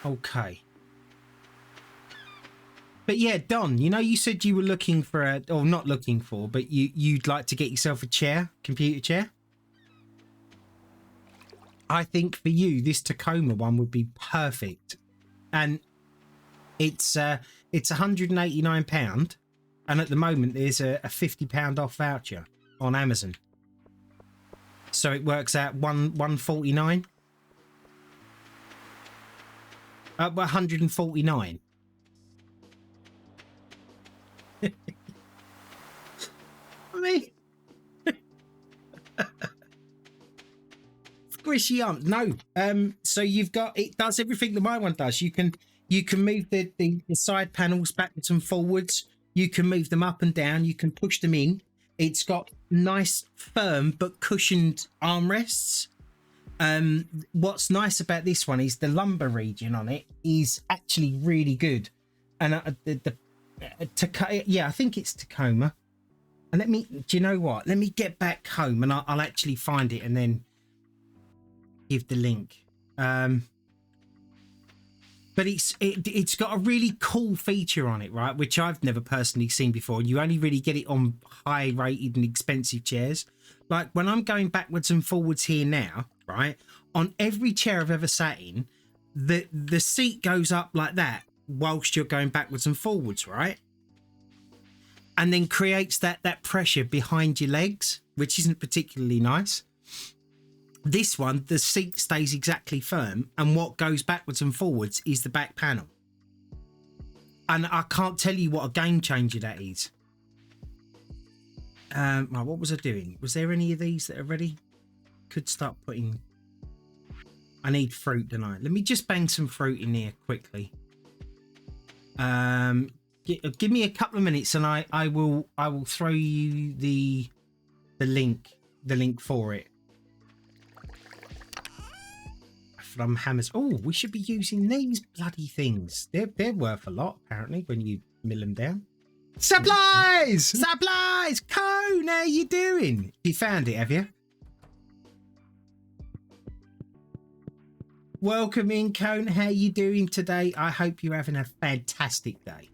Okay. But yeah, Don, you know, you said you were looking for a, or not looking for, but you'd like to get yourself a chair, computer chair. I think for you, this Tacoma one would be perfect. And it's £189. And at the moment, there's a £50 off voucher on Amazon. So it works out $149. 149. I mean, squishy arms. No. So you've got, it does everything that my one does. You can move the side panels backwards and forwards. You can move them up and down. You can push them in. It's got nice, firm but cushioned armrests. What's nice about this one is the lumbar region on it is actually really good. And yeah, I think it's Tacoma. And let me, do you know what? Let me get back home and I'll actually find it and then give the link. But it's got a really cool feature on it, right? Which I've never personally seen before. You only really get it on high rated and expensive chairs. Like when I'm going backwards and forwards here now, right? On every chair I've ever sat in, the seat goes up like that whilst you're going backwards and forwards, right? And then creates that pressure behind your legs, which isn't particularly nice. This one, the seat stays exactly firm, and what goes backwards and forwards is the back panel. And I can't tell you what a game changer that is. What was I doing? Was there any of these that are ready? Could start putting... I need fruit tonight. Let me just bang some fruit in here quickly. Give me a couple of minutes and I will throw you the link for it. From hammers. Oh, we should be using these bloody things. They're worth a lot apparently when you mill them down. Supplies! Cone, how you doing? You found it, have you? Welcome in, Cone. How you doing today? I hope you're having a fantastic day.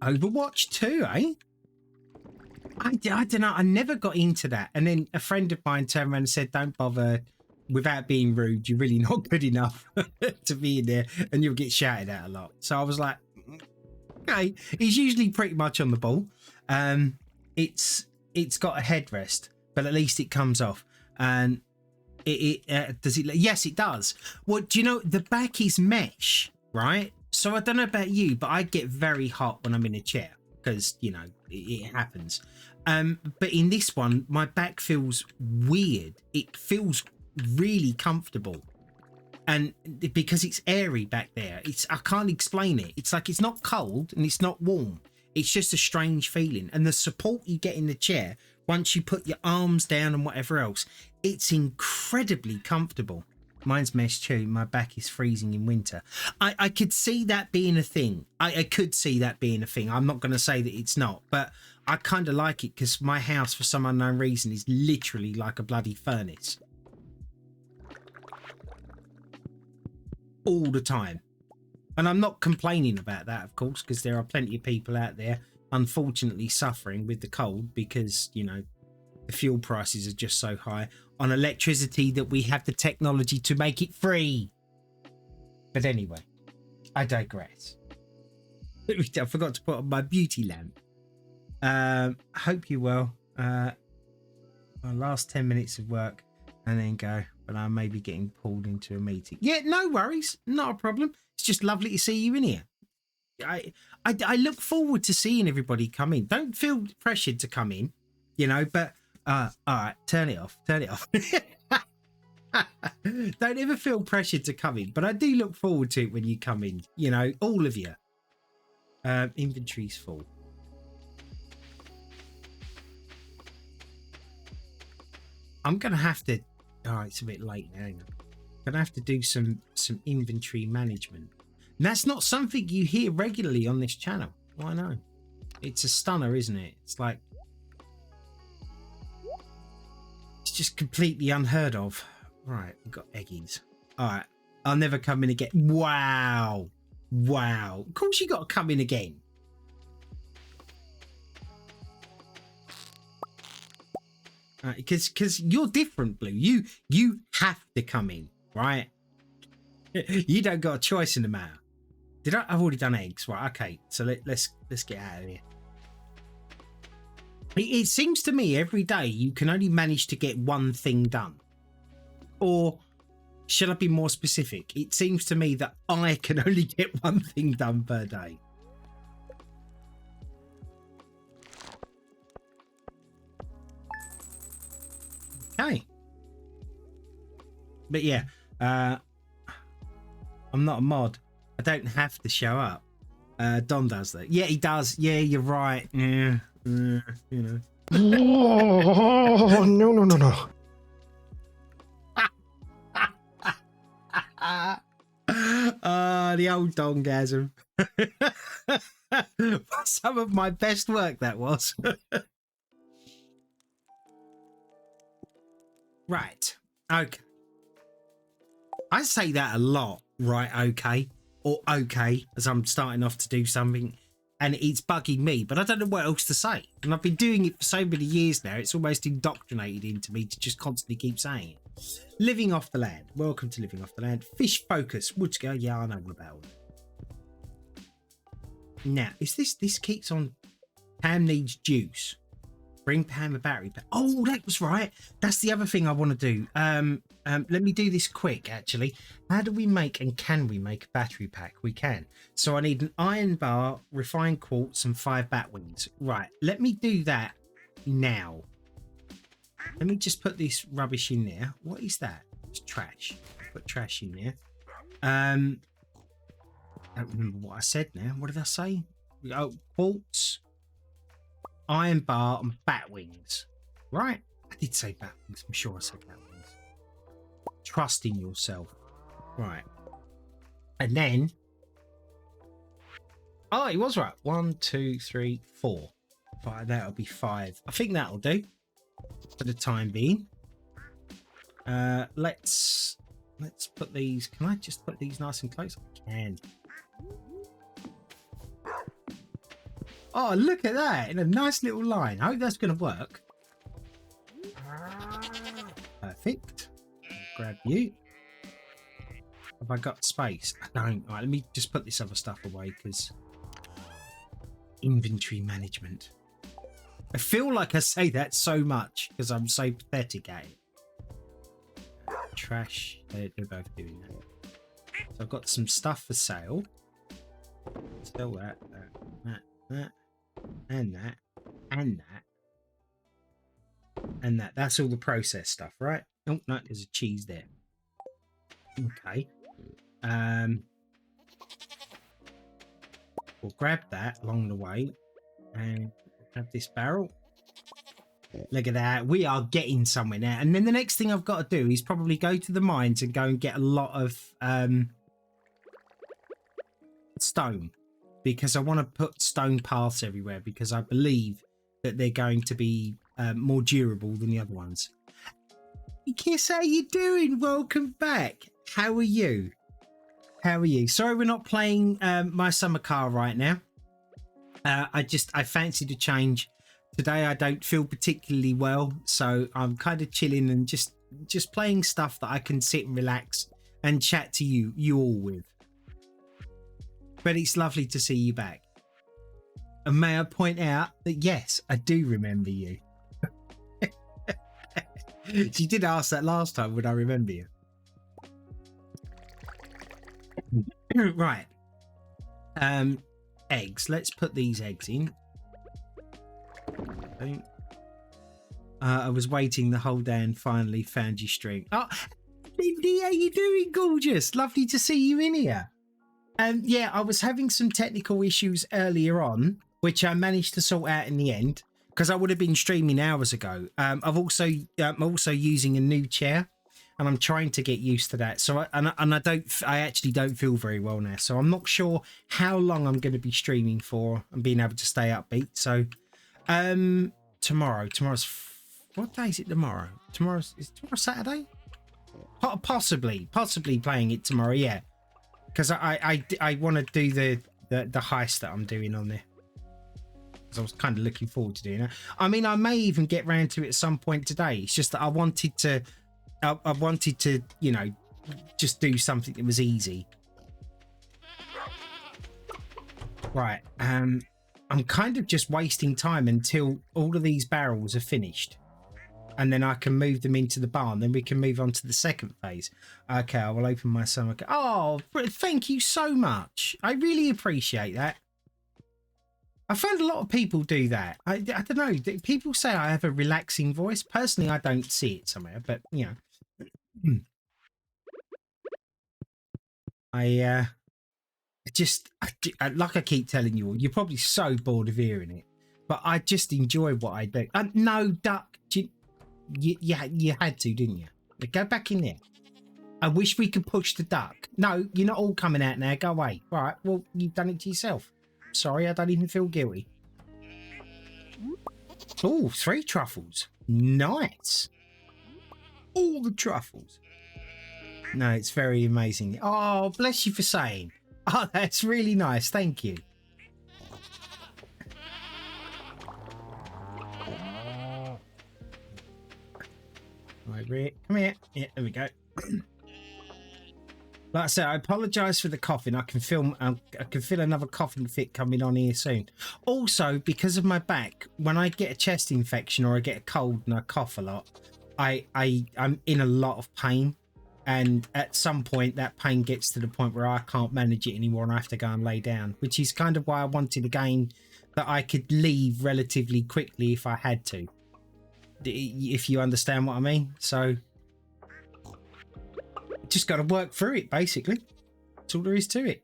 Overwatch 2, eh? I don't know. I never got into that. And then a friend of mine turned around and said, don't bother, without being rude. You're really not good enough to be in there and you'll get shouted at a lot. So I was like, okay. He's usually pretty much on the ball. It's got a headrest, but at least it comes off. And does it? Yes, it does. Well, do you know, the back is mesh, right? So I don't know about you, but I get very hot when I'm in a chair because, you know, it happens. But in this one, my back feels weird. It feels really comfortable. And because it's airy back there, I can't explain it. It's like it's not cold and it's not warm. It's just a strange feeling. And the support you get in the chair, once you put your arms down and whatever else, it's incredibly comfortable. Mine's mesh too. My back is freezing in winter. I could see that being a thing. I could see that being a thing. I'm not going to say that it's not, but I kind of like it because my house, for some unknown reason, is literally like a bloody furnace. All the time. And I'm not complaining about that, of course, because there are plenty of people out there, unfortunately, suffering with the cold because, you know, the fuel prices are just so high on electricity that we have the technology to make it free. But anyway, I digress. I forgot to put on my beauty lamp. Hope you well. My last 10 minutes of work and then go, but I may be getting pulled into a meeting. Yeah, no worries. Not a problem. It's just lovely to see you in here. I look forward to seeing everybody come in. Don't feel pressured to come in, you know, but all right, turn it off. Don't ever feel pressured to come in, but I do look forward to it when you come in, you know, all of you. Inventory's full. I'm gonna have to, it's a bit late now. I'm gonna have to do some inventory management, and that's not something you hear regularly on this channel. I know, it's a stunner, isn't it? It's like just completely unheard of. Right, we've got eggies. All right, I'll never come in again. Wow. Wow. Of course you got to come in again. Because you're different, Blue. You have to come in, right? You don't got a choice in the matter. I've already done eggs, right? Okay, so let's get out of here. It seems to me every day you can only manage to get one thing done. Or should I be more specific? It seems to me that I can only get one thing done per day. Okay. But yeah, I'm not a mod. I don't have to show up. Don does that. Yeah, he does. Yeah, you're right. Yeah, you know. Oh, no. The old dongasm. Some of my best work that was. Right. Okay. I say that a lot, right? Okay. Or okay, as I'm starting off to do something and it's bugging me, but I don't know what else to say. And I've been doing it for so many years now, it's almost indoctrinated into me to just constantly keep saying it. Living off the land. Welcome to Living off the Land. Fish focus. Wood scale. Yeah, I know all about it. Now, is this keeps on. Pam needs juice. Bring Pam a battery pack. Oh, that was right. That's the other thing I want to do. Let me do this quick, actually. How do we make and can we make a battery pack? We can. So I need an iron bar, refined quartz, and 5 bat wings. Right, let me do that now. Let me just put this rubbish in there. What is that? It's trash. Put trash in there. I don't remember what I said now. What did I say? Oh, quartz, iron bar, and bat wings. Right? I did say bat wings. I'm sure I said bat wings. Trust in yourself. Right. And then. Oh, he was right. 1, 2, 3, 4. That'll be 5. I think that'll do for the time being. Let's put these. Can I just put these nice and close? I can. Oh, look at that in a nice little line. I hope that's going to work. Perfect. Grab you. Have I got space? I don't. All right, let me just put this other stuff away because inventory management. I feel like I say that so much because I'm so pathetic at it. Trash. They're both doing that. So I've got some stuff for sale. Sell that, and that, and that, and that. That's all the processed stuff, right? Oh no, there's a cheese there. Okay. We'll grab that along the way and grab this barrel. Look at that. We are getting somewhere now. And then the next thing I've got to do is probably go to the mines and go and get a lot of stone, because I want to put stone paths everywhere because I believe that they're going to be more durable than the other ones. Kiss, how you doing? Welcome back. How are you? How are you? Sorry we're not playing My Summer Car right now. I fancied a change. Today I don't feel particularly well, so I'm kind of chilling and just playing stuff that I can sit and relax and chat to you all with. But it's lovely to see you back. And may I point out that yes, I do remember you. She did ask that last time, would I remember you? Right. Eggs. Let's put these eggs in. I was waiting the whole day and finally found your stream. Oh, Lindy, how you doing, gorgeous? Lovely to see you in here. Yeah, I was having some technical issues earlier on, which I managed to sort out in the end, because I would have been streaming hours ago. I'm also using a new chair, and I'm trying to get used to that. So I actually don't feel very well now. So I'm not sure how long I'm going to be streaming for and being able to stay upbeat. So tomorrow's What day is it tomorrow? Is tomorrow Saturday? Possibly playing it tomorrow. Yeah, because I want to do the heist that I'm doing on there. Because I was kind of looking forward to doing it. I mean, I may even get round to it at some point today. It's just that I wanted to, you know, just do something that was easy. Right. I'm kind of just wasting time until all of these barrels are finished. And then I can move them into the barn. Then we can move on to the second phase. Okay, I will open my summer. Oh, thank you so much. I really appreciate that. I find a lot of people do that. I don't know. People say I have a relaxing voice. Personally, I don't see it somewhere, but you know, I like I keep telling you all, you're probably so bored of hearing it, but I just enjoy what I do. No, Duck, you had to, didn't you? Go back in there. I wish we could push the duck. No, you're not all coming out now. Go away. All right, well, you've done it to yourself. Sorry, I don't even feel guilty. Oh, 3 truffles. Nice. All the truffles. No, it's very amazing. Oh, bless you for saying. Oh, that's really nice. Thank you. Right, Rick, come here. Yeah, there we go. Like I said, I apologise for the coughing. I can feel another coughing fit coming on here soon. Also, because of my back, when I get a chest infection or I get a cold and I cough a lot, I'm in a lot of pain. And at some point, that pain gets to the point where I can't manage it anymore and I have to go and lay down, which is kind of why I wanted a game that I could leave relatively quickly if I had to. If you understand what I mean. So just got to work through it, basically. That's all there is to it.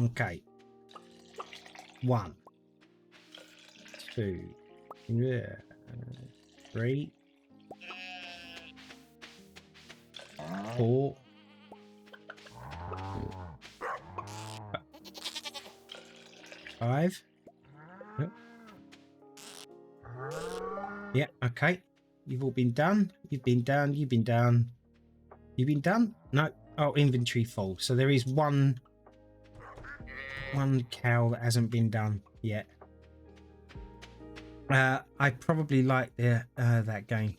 Okay. 1, 2, 3, 4, 5. Yeah, okay. You've all been done. You've been done. You've been done. You've been done? No. Oh, inventory full. So there is one cow that hasn't been done yet. I probably like that game.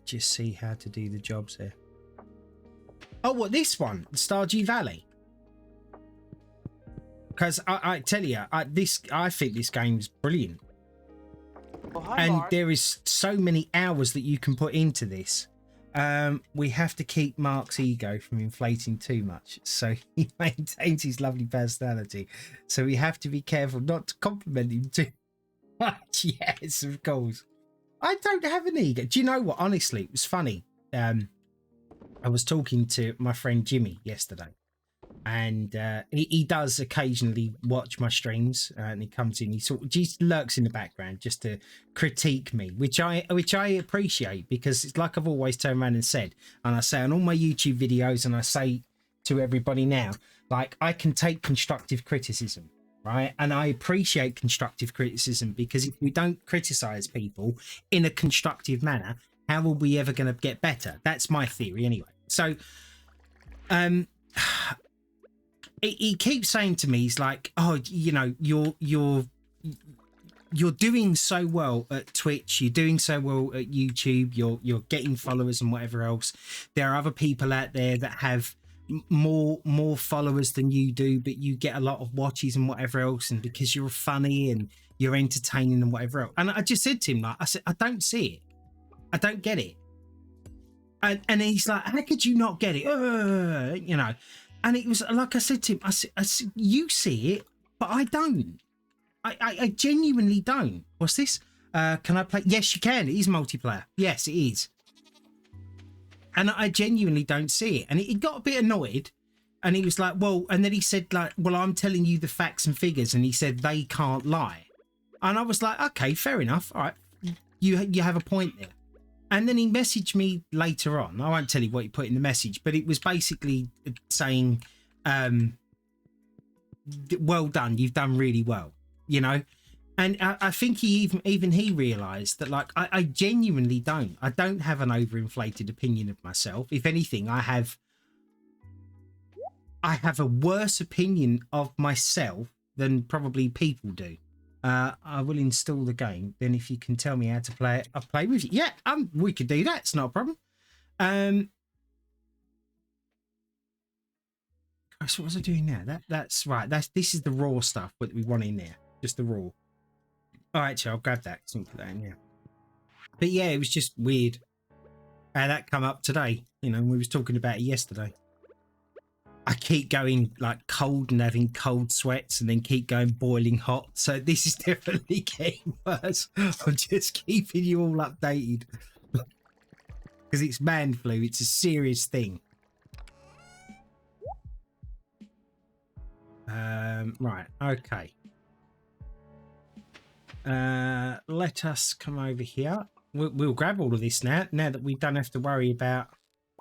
Just see how to do the jobs there. Oh, what, this one? Stardew Valley? Because I tell you, I think this game's brilliant. Oh, hi, and Mark. there is so many hours that you can put into this. We have to keep Mark's ego from inflating too much, so he maintains his lovely personality. So we have to be careful not to compliment him too much. Yes, of course. I don't have an ego. Do you know what? Honestly, it was funny. I was talking to my friend Jimmy yesterday, and he does occasionally watch my streams, and he comes in, he sort of just lurks in the background just to critique me, which I appreciate, because it's like I've always turned around and said, and I say on all my YouTube videos, and I say to everybody now, like, I can take constructive criticism, right? And I appreciate constructive criticism, because if we don't criticize people in a constructive manner, how are we ever going to get better? That's my theory anyway. So he keeps saying to me, he's like, oh, you know, you're doing so well at Twitch, you're doing so well at YouTube, you're getting followers and whatever else. There are other people out there that have more followers than you do, but you get a lot of watches and whatever else, and because you're funny and you're entertaining and whatever else. And I just said to him, like, I said, I don't see it. I don't get it. And he's like, how could you not get it? You know. And it was like I said to him, I said, you see it, but I don't. I genuinely don't. What's this? Can I play? Yes, you can. It is multiplayer. Yes, it is. And I genuinely don't see it. And he got a bit annoyed. And he was like, well, and then he said, like, well, I'm telling you the facts and figures. And he said, they can't lie. And I was like, okay, fair enough. All right. You have a point there. And then he messaged me later on. I won't tell you what he put in the message, but it was basically saying well done. You've done really well, you know. And I think he even he realised that, like, I genuinely don't. I don't have an overinflated opinion of myself. If anything, I have a worse opinion of myself than probably people do. I will install the game. Then if you can tell me how to play it, I'll play with you. Yeah, we could do that. It's not a problem. So what was I doing now? That's right. This is the raw stuff that we want in there. Just the raw. Oh, actually, I'll grab that. Put that in, yeah. But yeah, it was just weird how that come up today. You know, we was talking about it yesterday. I keep going like cold and having cold sweats and then keep going boiling hot. So this is definitely getting worse. I'm just keeping you all updated. Because it's man flu. It's a serious thing. Right. Okay. Let us come over here. We'll grab all of this now that we don't have to worry about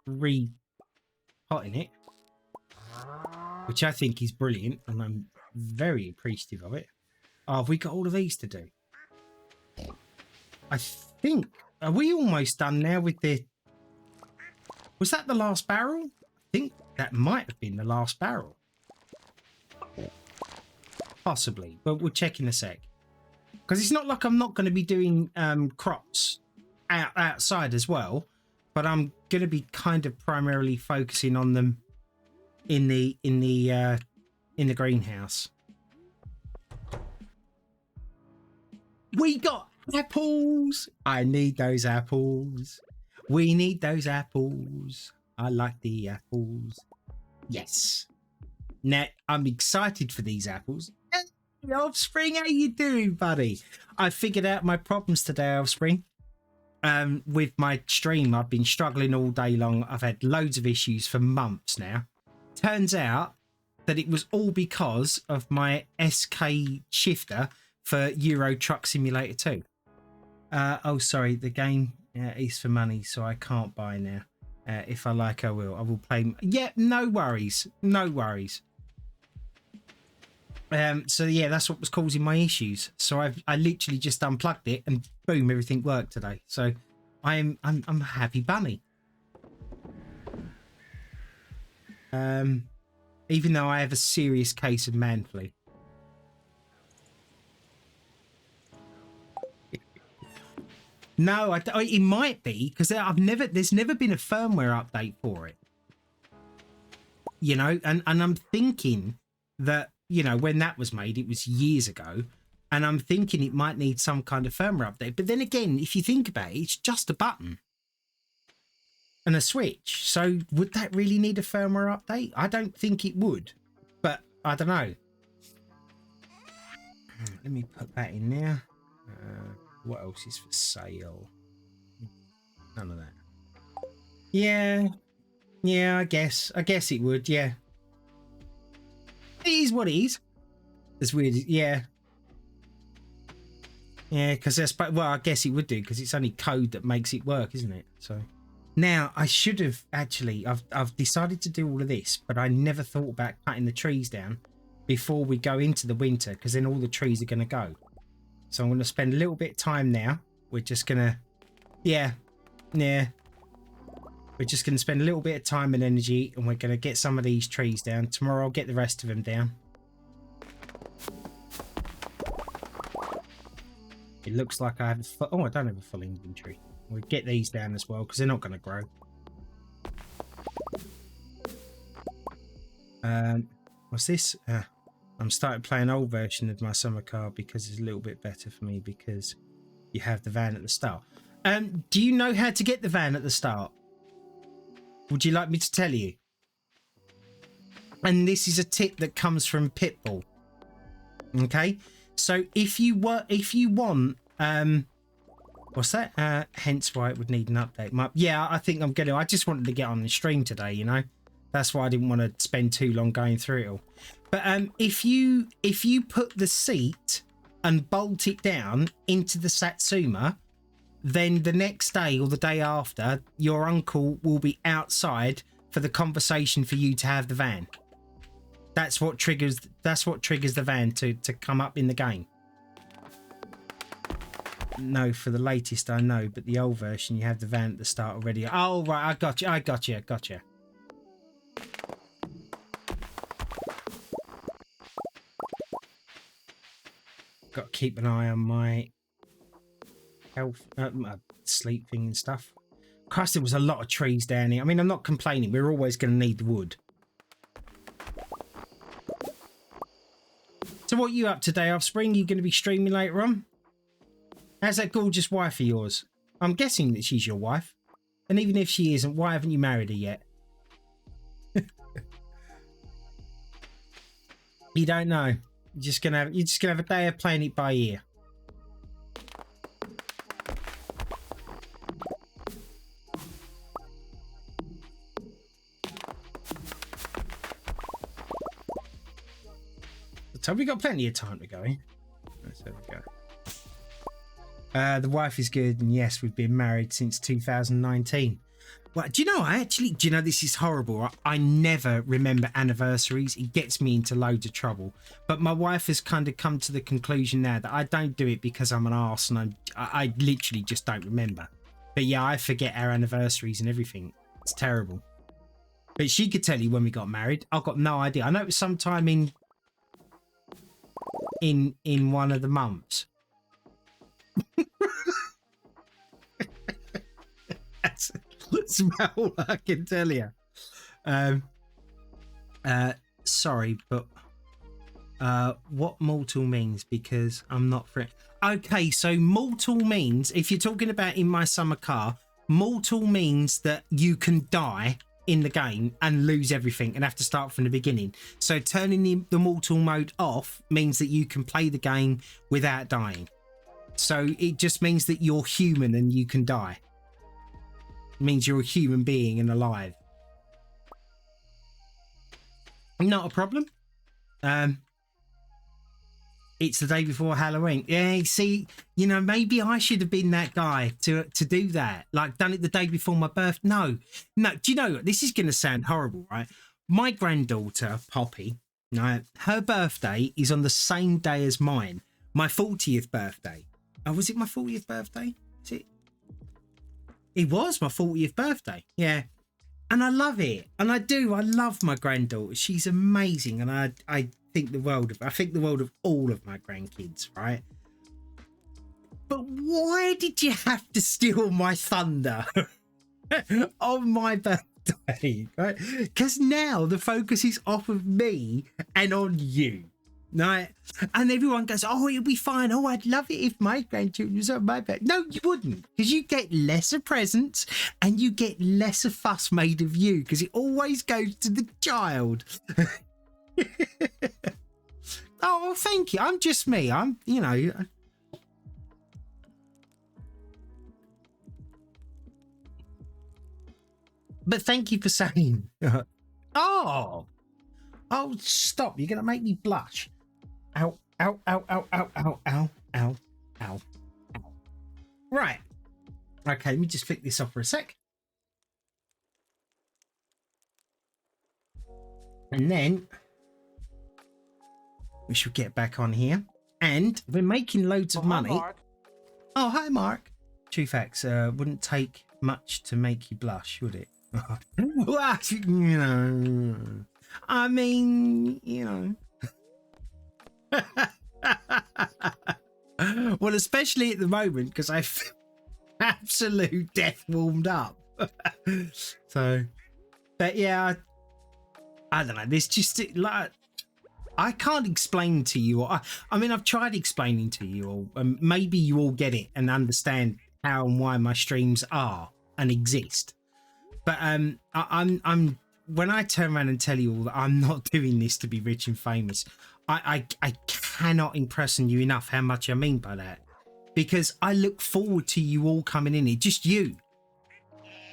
re-potting it, which I think is brilliant, and I'm very appreciative of it. Oh, have we got all of these to do? I think, are we almost done now with the... Was that the last barrel? I think that might have been the last barrel. Possibly, but we'll check in a sec. Because it's not like I'm not going to be doing crops outside as well, but I'm going to be kind of primarily focusing on them in the greenhouse. We got apples. I need those apples. We need those apples. I like the apples. Yes. Now I'm excited for these apples. Offspring, how you doing, buddy? I figured out my problems today, Offspring. With my stream, I've been struggling all day long. I've had loads of issues for months now. Turns out that it was all because of my SK shifter for Euro Truck Simulator 2. Oh, sorry, the game is for money, so I can't buy now. If I like, I will. I will play. Yeah, no worries. No worries. So yeah, that's what was causing my issues. So I literally just unplugged it and boom, everything worked today. So I'm a happy bunny. Even though I have a serious case of man flu. No, it might be because there's never been a firmware update for it. You know, and I'm thinking that, you know, when that was made, it was years ago, and I'm thinking it might need some kind of firmware update. But then again, if you think about it, it's just a button and a switch. So would that really need a firmware update? I don't think it would, but I don't know. Let me put that in there. What else is for sale? None of that. Yeah, I guess it would. Yeah. It is what it is. It's weird. Yeah, because well, I guess it would do because it's only code that makes it work, isn't it? So now I should have actually. I've decided to do all of this, but I never thought about cutting the trees down before we go into the winter, because then all the trees are going to go. So I'm going to spend a little bit of time now. We're just going to, yeah. We're just going to spend a little bit of time and energy, and we're going to get some of these trees down. Tomorrow I'll get the rest of them down. It looks like I have a I don't have a full inventory. We'll get these down as well, because they're not going to grow. What's this? I'm starting playing an old version of my summer car because it's a little bit better for me because you have the van at the start. Do you know how to get the van at the start? Would you like me to tell you? And this is a tip that comes from Pitbull. Okay, so if you want, what's that? Hence why it would need an update. Yeah, I think I'm gonna. I just wanted to get on the stream today, you know. That's why I didn't want to spend too long going through it all. But if you put the seat and bolt it down into the Satsuma, then the next day or the day after, your uncle will be outside for the conversation for you to have the van. That's what triggers the van to come up in the game. No, for the latest I know, but the old version you have the van at the start already. Oh right, I got you. Got to keep an eye on my health, my sleep thing and stuff. Christ, there was a lot of trees down here. I mean, I'm not complaining. We're always going to need the wood. So what are you up today, Offspring? You going to be streaming later on? How's that gorgeous wife of yours? I'm guessing that she's your wife. And even if she isn't, why haven't you married her yet? You don't know. You're just gonna have a day of playing it by ear. So we got plenty of time to go. There we go. The wife is good, and yes, we've been married since 2019. Well, do you know this is horrible? I never remember anniversaries. It gets me into loads of trouble. But my wife has kind of come to the conclusion now that I don't do it because I'm an arse, and I literally just don't remember. But yeah, I forget our anniversaries and everything. It's terrible. But she could tell you when we got married. I've got no idea. I know it was sometime in one of the months. That's about all I can tell you. Sorry, but what mortal means, because I'm not for it. Okay, so mortal means, if you're talking about in my summer car, mortal means that you can die in the game and lose everything and have to start from the beginning. So turning the mortal mode off means that you can play the game without dying. So it just means that you're human and you can die. It means you're a human being and alive. Not a problem. It's the day before Halloween. Yeah, see, maybe I should have been that guy to do that. Like, done it the day before my birth. No. Do you know what? This is going to sound horrible, right? My granddaughter, Poppy, right, her birthday is on the same day as mine. My 40th birthday. Oh, was it my 40th birthday? Is it? It was my 40th birthday. Yeah. And I love it. And I do. I love my granddaughter. She's amazing. And I think the world of all of my grandkids, right? But why did you have to steal my thunder on my birthday? Right? Because now the focus is off of me and on you. Right? And everyone goes, oh, it'll be fine. Oh, I'd love it if my grandchildren was on my birthday. No, you wouldn't, because you get lesser presents and you get lesser fuss made of you, because it always goes to the child. Oh, thank you. I'm just me. But thank you for saying. Oh, stop. You're going to make me blush. Ow, ow, ow, ow, ow, ow, ow, ow, ow, ow. Right. Okay, let me just flick this off for a sec. And then we should get back on here. And we're making loads of money. Hi, Mark. Oh, hi, Mark. True facts. Wouldn't take much to make you blush, would it? Well, I mean, well, especially at the moment, because I feel absolute death warmed up. So, but yeah, I don't know. There's just like, I can't explain to you. I mean, I've tried explaining to you, or maybe you all get it and understand how and why my streams are and exist. But I'm when I turn around and tell you all that I'm not doing this to be rich and famous, I cannot impress on you enough how much I mean by that. Because I look forward to you all coming in here, just you.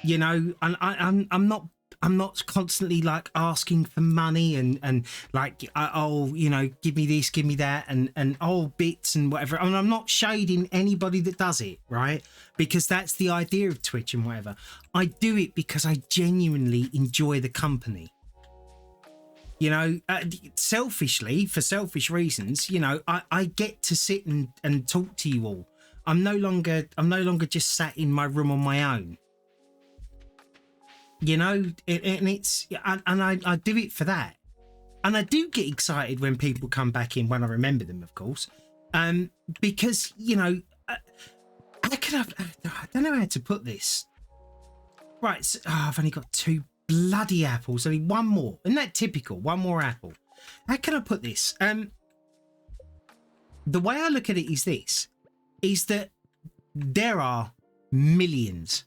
And I'm not constantly like asking for money and like, give me this, give me that, and bits and whatever. I mean, I'm not shading anybody that does it, right? Because that's the idea of Twitch and whatever. I do it because I genuinely enjoy the company. You know, selfishly, for selfish reasons, you know, I get to sit and talk to you all. I'm no longer just sat in my room on my own. You know, and it's and I do it for that. And I do get excited when people come back in, when I remember them, of course. Because, you know, I don't know how to put this. Right, so, I've only got 2 bloody apples. Only one more. Isn't that typical? One more apple. How can I put this? The way I look at it is this, is that there are millions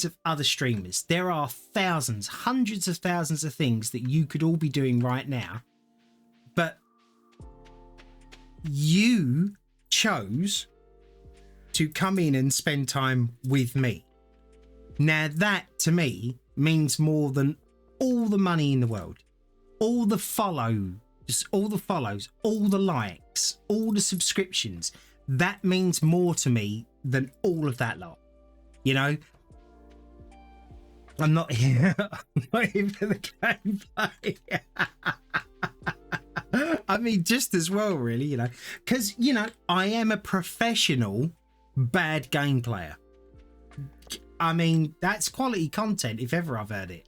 of other streamers. There are thousands, hundreds of thousands of things that you could all be doing right now. But you chose to come in and spend time with me. Now that to me means more than all the money in the world, all the follows, all the likes, all the subscriptions. That means more to me than all of that lot. You know, I'm not here, I'm not here for the gameplay. I mean, just as well, really, you know, because, you know, I am a professional bad game player. I mean, that's quality content if ever I've heard it.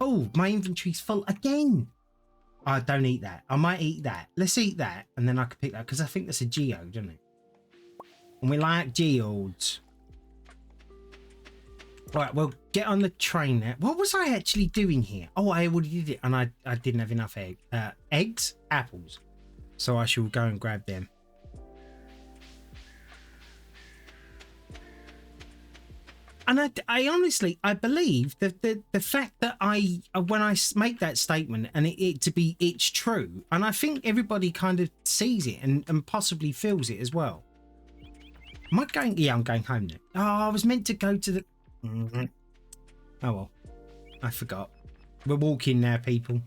Oh, my inventory's full again. I don't eat that. I might eat that. Let's eat that, and then I could pick that, because I think that's a geode, doesn't it? And we like geodes. Right, well, get on the train there. What was I actually doing here? Oh, I already did it, and I didn't have enough eggs, apples. So I shall go and grab them. And I honestly, I believe that the fact that when I make that statement and it's true, and I think everybody kind of sees it and possibly feels it as well. Am I going? Yeah, I'm going home now. Oh, I was meant to go to the... Oh well, I forgot. We're walking now, people.